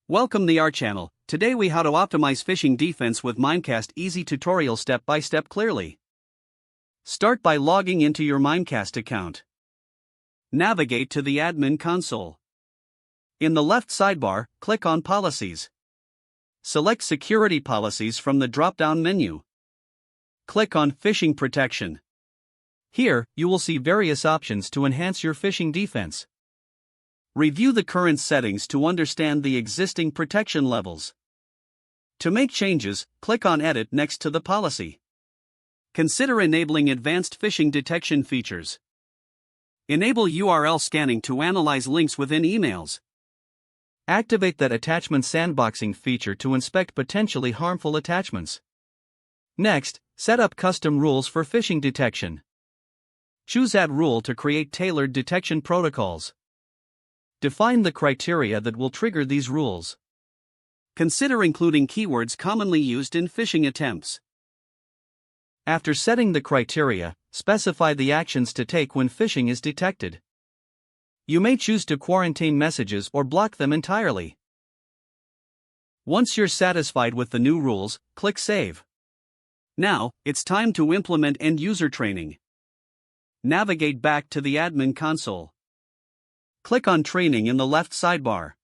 Welcome to our channel. Today we how to optimize phishing defense with Mimecast easy tutorial step by step clearly. Start by logging into your Mimecast account. Navigate to the admin console. In the left sidebar, click on Policies. Select Security Policies from the drop-down menu. Click on Phishing Protection. Here, you will see various options to enhance your phishing defense. Review the current settings to understand the existing protection levels. To make changes, click on Edit next to the policy. Consider enabling advanced phishing detection features. Enable URL scanning to analyze links within emails. Activate that attachment sandboxing feature to inspect potentially harmful attachments. Next, set up custom rules for phishing detection. Choose Add Rule to create tailored detection protocols. Define the criteria that will trigger these rules. Consider including keywords commonly used in phishing attempts. After setting the criteria, specify the actions to take when phishing is detected. You may choose to quarantine messages or block them entirely. Once you're satisfied with the new rules, click Save. Now, it's time to implement end-user training. Navigate back to the admin console. Click on Training in the left sidebar.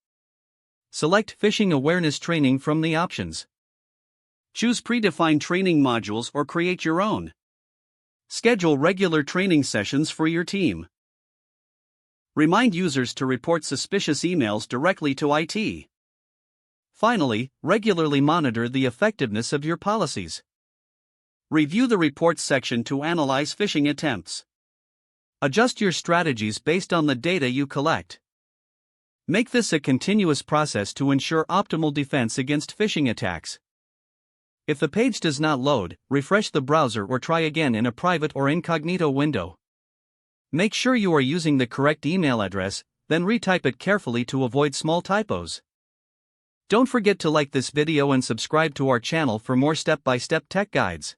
Select Phishing Awareness Training from the options. Choose predefined training modules or create your own. Schedule regular training sessions for your team. Remind users to report suspicious emails directly to IT. Finally, regularly monitor the effectiveness of your policies. Review the Reports section to analyze phishing attempts. Adjust your strategies based on the data you collect. Make this a continuous process to ensure optimal defense against phishing attacks. If the page does not load, refresh the browser or try again in a private or incognito window. Make sure you are using the correct email address, then retype it carefully to avoid small typos. Don't forget to like this video and subscribe to our channel for more step-by-step tech guides.